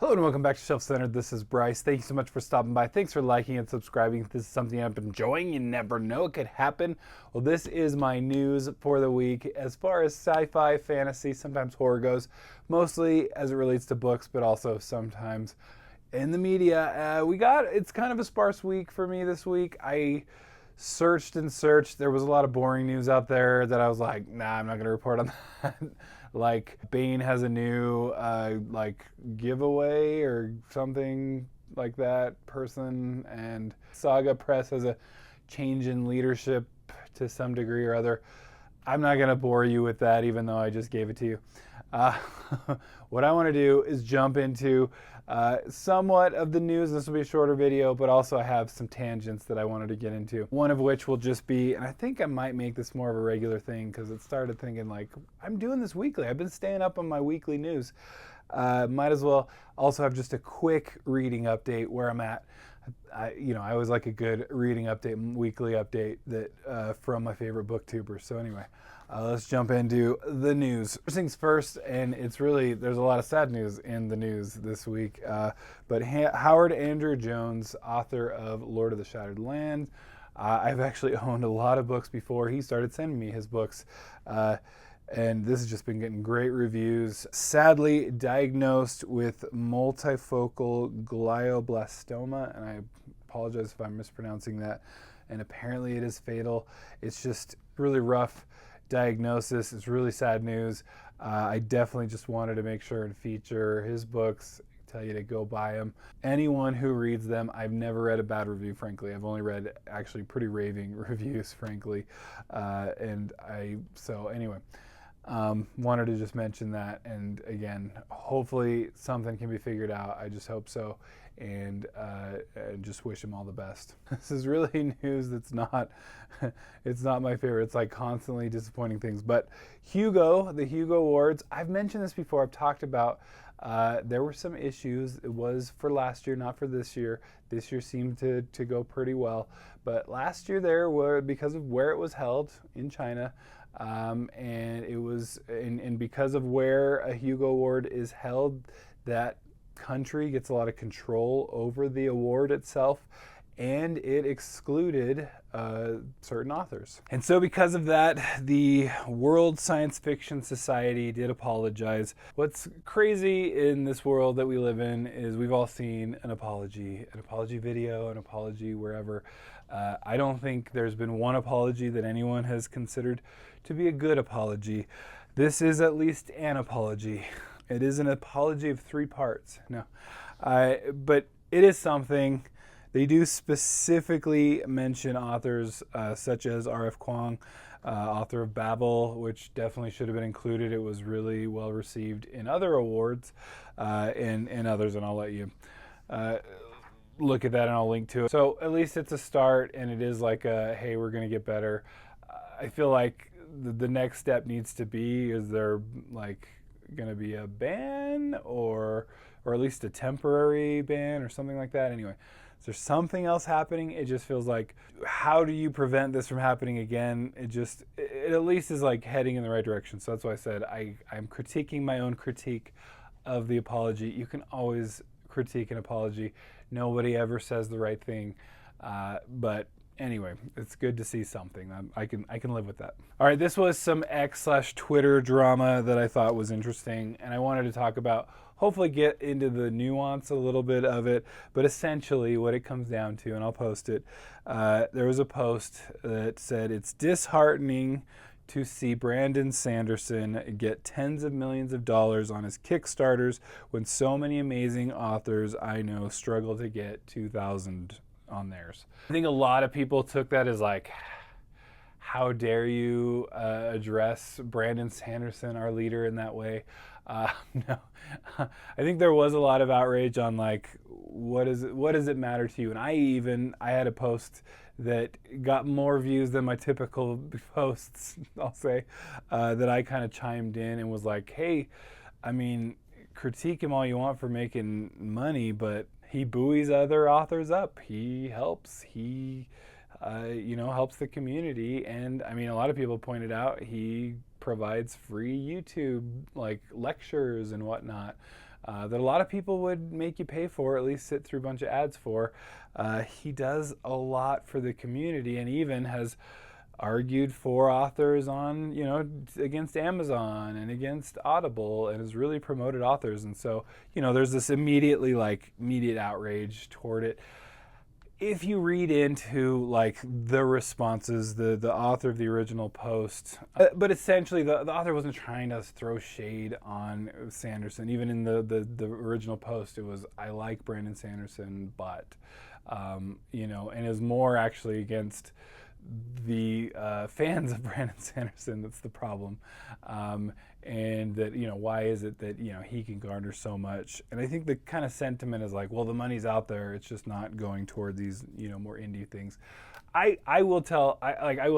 Hello and welcome back to Shelf Centered. This is Bryce. Thank you so much for stopping by. Thanks for liking and subscribing. If this is something I've been enjoying, you never know, it could happen. Well, this is my news for the week as far as sci-fi, fantasy, sometimes horror goes, mostly as it relates to books, but also sometimes in the media. It's kind of a sparse week for me this week. I searched and searched. There was a lot of boring news out there that I was like, nah, I'm not going to report on that. Like Bane has a new giveaway or something like that person, and Saga Press has a change in leadership to some degree or other. I'm not going to bore you with that, even though I just gave it to you. What I want to do is jump into somewhat of the news. This will be a shorter video, but also I have some tangents that I wanted to get into. One of which will just be, and I think I might make this more of a regular thing because it started thinking like, I'm doing this weekly. I've been staying up on my weekly news. Might as well also have just a quick reading update where I'm at. I always like a good reading update, weekly update that from my favorite booktubers. So anyway, let's jump into the news. First things first, and there's a lot of sad news in the news this week, but Howard Andrew Jones, author of Lord of the Shattered Land, I've actually owned a lot of books before. He started sending me his books, and this has just been getting great reviews. Sadly diagnosed with multifocal glioblastoma, and I apologize if I'm mispronouncing that, and apparently it is fatal. It's just really rough diagnosis. It's really sad news. I definitely just wanted to make sure and feature his books, tell you to go buy them. Anyone who reads them, I've never read a bad review, frankly. I've only read actually pretty raving reviews, frankly. So anyway, wanted to just mention that, and again, hopefully something can be figured out. I just hope so, and just wish him all the best. This is really news that's not, it's not my favorite. It's like constantly disappointing things. But the Hugo Awards, I've mentioned this before. I've talked about there were some issues. It was for last year, not for this year. This year seemed to go pretty well, but last year there were, because of where it was held in China, and it was, and because of where a Hugo Award is held, that country gets a lot of control over the award itself, and it excluded certain authors. And so because of that, the World Science Fiction Society did apologize. What's crazy in this world that we live in is we've all seen an apology video, an apology wherever. I don't think there's been one apology that anyone has considered to be a good apology. This is at least an apology. It is an apology of 3 parts. No, but it is something. They do specifically mention authors such as R.F. Kuang, author of Babel, which definitely should have been included. It was really well received in other awards and others, and I'll let you look at that and I'll link to it. So at least it's a start, and it is like a, hey, we're going to get better. I feel like the next step needs to be, is there like going to be a ban or at least a temporary ban or something like that? Anyway, is there something else happening? It just feels like, how do you prevent this from happening again? It at least is like heading in the right direction. So that's why I said I'm critiquing my own critique of the apology. You can always critique an apology. Nobody ever says the right thing, but anyway, it's good to see something. I can live with that. All right, this was some X/Twitter drama that I thought was interesting, and I wanted to talk about, hopefully get into the nuance a little bit of it, but essentially what it comes down to, and I'll post it, there was a post that said, it's disheartening to see Brandon Sanderson get tens of millions of dollars on his Kickstarters when so many amazing authors I know struggle to get 2,000 on theirs. I think a lot of people took that as like, how dare you address Brandon Sanderson, our leader, in that way? No, I think there was a lot of outrage on like, what does it matter to you? And I had a post that got more views than my typical posts, I'll say, that I kind of chimed in and was like, hey, I mean, critique him all you want for making money, but he buoys other authors up. He helps. He helps the community. And I mean, a lot of people pointed out he provides free YouTube like lectures and whatnot. that a lot of people would make you pay for, at least sit through a bunch of ads for. He does a lot for the community, and even has argued for authors on, against Amazon and against Audible, and has really promoted authors. And so, there's this immediate outrage toward it. If you read into the responses, the author of the original post, but essentially the author wasn't trying to throw shade on Sanderson. Even in the original post, it was, I like Brandon Sanderson, but, and it was more actually against the fans of Brandon Sanderson that's the problem. And that, why is it that, he can garner so much? And I think the kind of sentiment is well, the money's out there, it's just not going toward these, more indie things. I will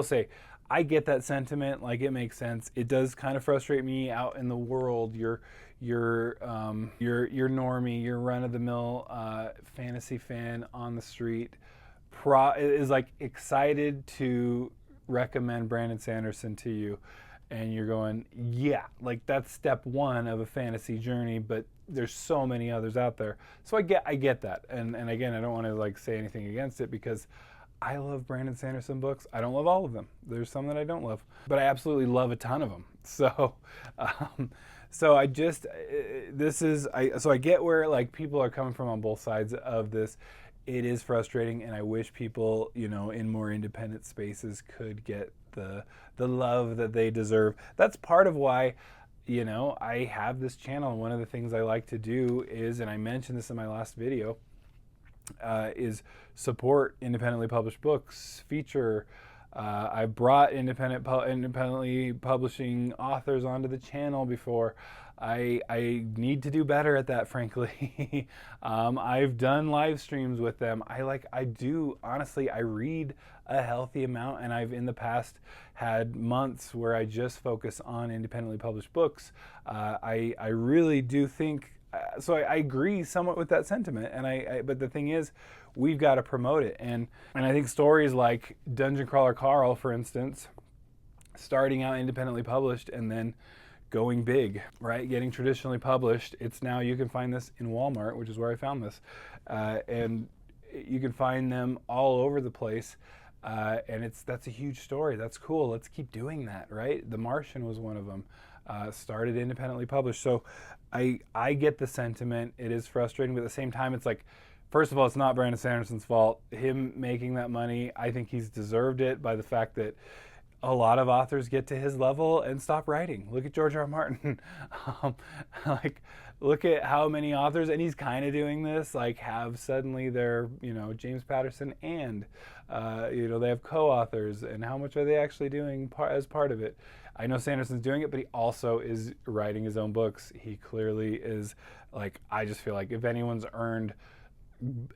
say, I get that sentiment. It makes sense. It does kind of frustrate me out in the world. Your normie, your run-of-the-mill fantasy fan on the street is excited to recommend Brandon Sanderson to you, and you're going, yeah, that's step one of a fantasy journey, but there's so many others out there. So I get that, and again, I don't want to say anything against it, because I love Brandon Sanderson books. I don't love all of them. There's some that I don't love, but I absolutely love a ton of them. So so I get where people are coming from on both sides of this. It is frustrating, and I wish people, in more independent spaces could get the love that they deserve. That's part of why, I have this channel. And one of the things I like to do is, and I mentioned this in my last video, is support independently published books, feature. I brought independently publishing authors onto the channel before. I need to do better at that, frankly. I've done live streams with them. I read a healthy amount, and I've in the past had months where I just focus on independently published books. I really do think, so I agree somewhat with that sentiment, but the thing is, we've got to promote it. And I think stories like Dungeon Crawler Carl, for instance, starting out independently published and then going big, right? Getting traditionally published. It's now, you can find this in Walmart, which is where I found this. And you can find them all over the place. And that's a huge story. That's cool. Let's keep doing that, right? The Martian was one of them. Started independently published. So I get the sentiment. It is frustrating, but at the same time, it's first of all, it's not Brandon Sanderson's fault. Him making that money, I think he's deserved it by the fact that a lot of authors get to his level and stop writing. Look at George R. Martin. Look at how many authors, and he's kind of doing this, have suddenly their, James Patterson, and, they have co-authors, and how much are they actually doing as part of it? I know Sanderson's doing it, but he also is writing his own books. He clearly is, I just feel if anyone's earned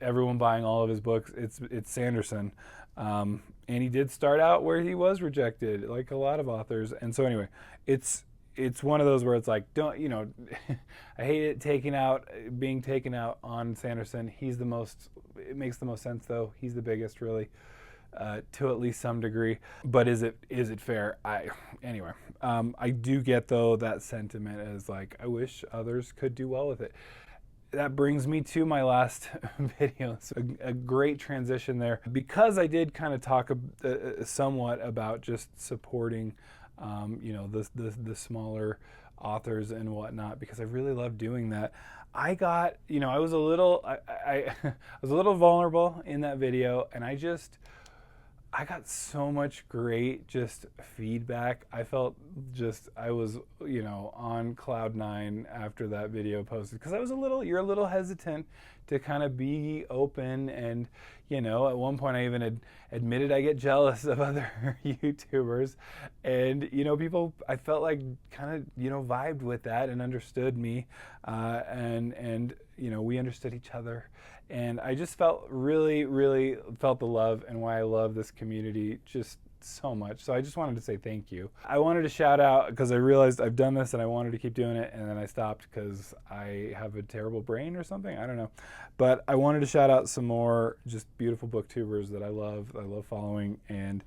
everyone buying all of his books, it's Sanderson. And he did start out where he was rejected, like a lot of authors. And so anyway, it's one of those where it's don't, I hate it being taken out on Sanderson. It makes the most sense though. He's the biggest, really, to at least some degree. But is it fair? I do get though that sentiment as I wish others could do well with it. That brings me to my last video. So a great transition there, because I did kind of talk somewhat about just supporting, the smaller authors and whatnot, because I really love doing that. I got, I was a little vulnerable in that video, and I got so much great just feedback. I felt I was, on cloud nine after that video posted, because you're a little hesitant to kind of be open. And, at one point I even admitted I get jealous of other YouTubers, and, people, I felt kind of, vibed with that and understood me, and we understood each other. And I just really felt the love, and why I love this community just so much. So I just wanted to say thank you. I wanted to shout out, because I realized I've done this and I wanted to keep doing it, and then I stopped because I have a terrible brain or something. I don't know. But I wanted to shout out some more just beautiful booktubers that I love following, and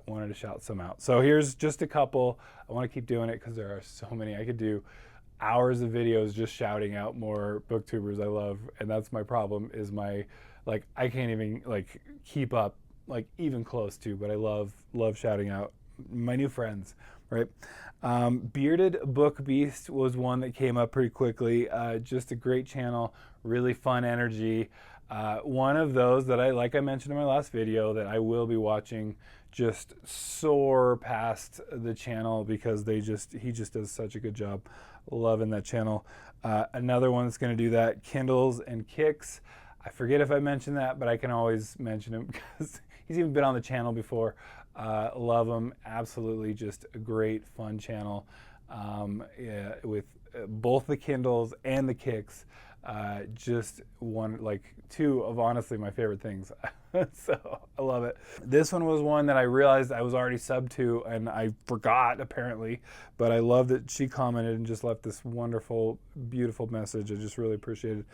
wanted to shout some out. So here's just a couple. I want to keep doing it because there are so many I could do. hours of videos just shouting out more booktubers I love, and that's my problem, is my, like, I can't even like keep up, like, even close to, but I love shouting out my new friends, right? Bearded Book Beast was one that came up pretty quickly. Just a great channel, really fun energy. One of those that like I mentioned in my last video, that I will be watching just soar past the channel because he just does such a good job. Loving that channel. Another one that's going to do that, Kindles and Kicks. I forget if I mentioned that, but I can always mention him because he's even been on the channel before. Love him. Absolutely just a great, fun channel, yeah, with both the Kindles and the Kicks. Just two of honestly my favorite things. So I love it. This one was one that I realized I was already subbed to and I forgot apparently, but I love that she commented and just left this wonderful, beautiful message. I just really appreciate it.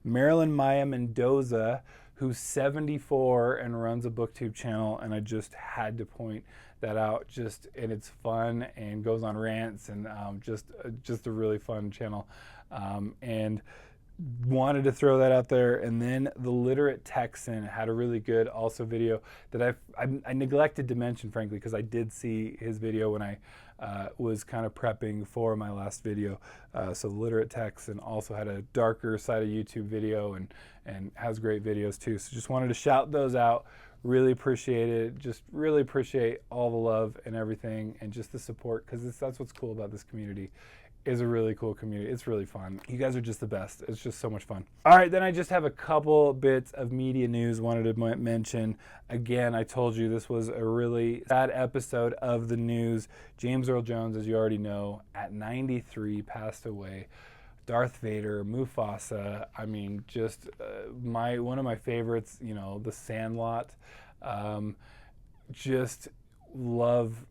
Marilyn Maya Mendoza, who's 74 and runs a booktube channel, and I just had to point that out. And it's fun and goes on rants, and just a really fun channel, and wanted to throw that out there. And then the Literate Texan had a really good also video that I neglected to mention, frankly, because I did see his video when I was kind of prepping for my last video. So the Literate Texan also had a darker side of YouTube video and has great videos too. So just wanted to shout those out. Really appreciate it. Just really appreciate all the love and everything, and just the support, because that's what's cool about this community. Is a really cool community. It's really fun. You guys are just the best. It's just so much fun. All right, then I just have a couple bits of media news wanted to mention. Again, I told you this was a really sad episode of the news. James Earl Jones, as you already know, at 93 passed away. Darth Vader, Mufasa, I mean, just one of my favorites, you know, The Sandlot. Just love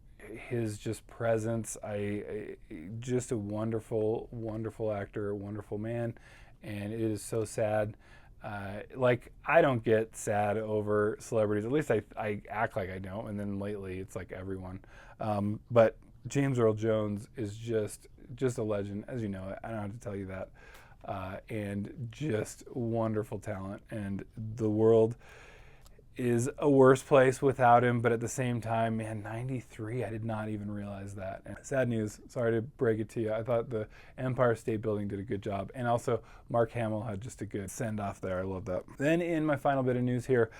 his just presence. Just a wonderful, wonderful actor, a wonderful man, and it is so sad. Like, I don't get sad over celebrities. At least I act like I don't, and then lately it's like everyone. But James Earl Jones is just a legend, as you know. I don't have to tell you that. And just wonderful talent, and the world is a worse place without him, but at the same time, man, 93, I did not even realize that. And sad news, sorry to break it to you. I thought the Empire State Building did a good job, and also Mark Hamill had just a good send-off there. I love that. Then in my final bit of news here,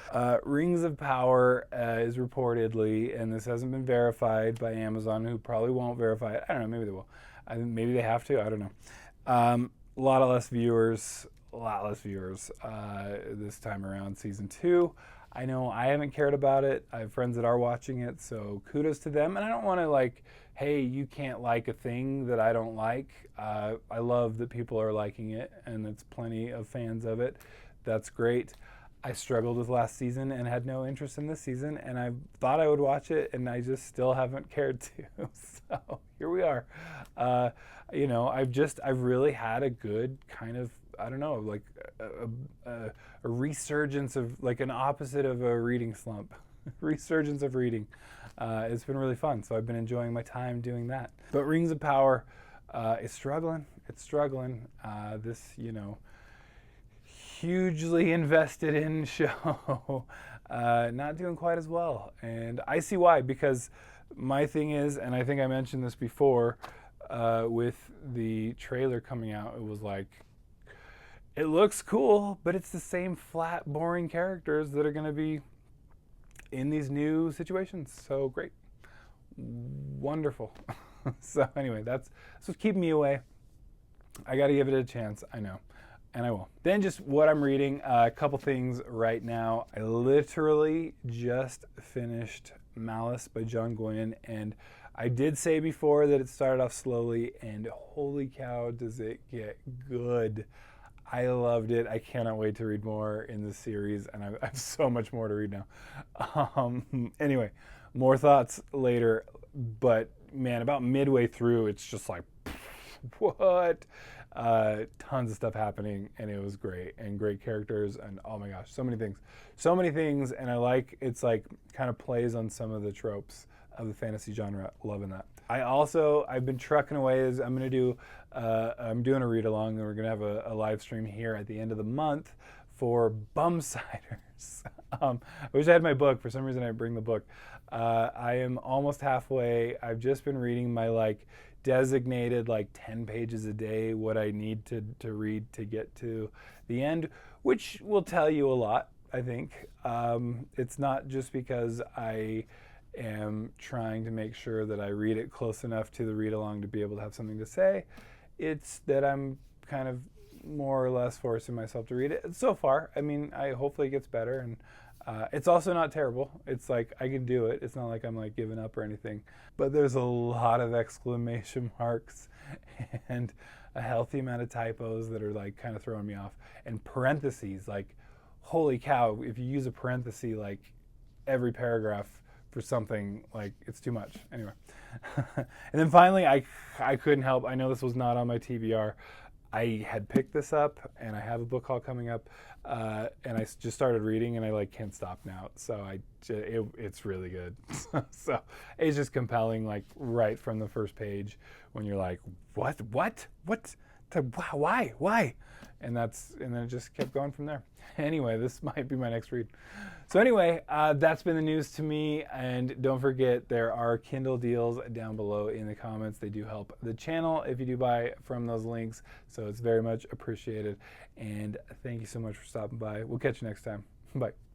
Rings of Power is reportedly, and this hasn't been verified by Amazon, who probably won't verify it. I don't know, maybe they will. Maybe they have to, I don't know. A lot less viewers this time around, season 2. I know I haven't cared about it. I have friends that are watching it, so kudos to them. And I don't want to like, hey, you can't like a thing that I don't like. I love that people are liking it, and there's plenty of fans of it. That's great. I struggled with last season and had no interest in this season, and I thought I would watch it, and I just still haven't cared to. So here we are. You know, I've really had a good kind of, I don't know, like a resurgence of, like, an opposite of a reading slump. Resurgence of reading. It's been really fun, so I've been enjoying my time doing that. But Rings of Power is struggling. It's struggling. This, you know, hugely invested in show, not doing quite as well. And I see why, because my thing is, and I think I mentioned this before, with the trailer coming out, it was like, it looks cool, but it's the same flat, boring characters that are going to be in these new situations. So great. Wonderful. So anyway, that's what's keeping me away. I got to give it a chance, I know, and I will. Then just what I'm reading, a couple things right now. I literally just finished Malice by John Gwynne, and I did say before that it started off slowly, and holy cow, does it get good. I loved it. I cannot wait to read more in this series, and I have so much more to read now. Anyway, more thoughts later, but man, about midway through, it's just like, what? Tons of stuff happening, and it was great, and great characters, and oh my gosh, so many things, and I like, it's like kind of plays on some of the tropes of the fantasy genre. Loving that. I've been trucking away. I'm doing a read along, and we're gonna have a live stream here at the end of the month for Bumsiders. I wish I had my book. For some reason, I didn't bring the book. I am almost halfway. I've just been reading my designated 10 pages a day, what I need to read to get to the end, which will tell you a lot, I think. It's not just because I am trying to make sure that I read it close enough to the read along to be able to have something to say. It's that I'm kind of more or less forcing myself to read it. So far, I mean, hopefully it gets better, and it's also not terrible. It's I can do it. It's not like I'm giving up or anything. But there's a lot of exclamation marks and a healthy amount of typos that are kind of throwing me off. And parentheses, holy cow, if you use a parenthesis every paragraph for something, it's too much. Anyway. And then finally, I couldn't help. I know this was not on my TBR. I had picked this up, and I have a book haul coming up, and I just started reading, and I can't stop now. So it's really good. So it's just compelling, right from the first page, when you're like, what, why, and then it just kept going from there. Anyway, this might be my next read. So anyway, that's been the news to me, and don't forget there are Kindle deals down below in the comments. They do help the channel if you do buy from those links, so it's very much appreciated. And thank you so much for stopping by. We'll catch you next time. Bye.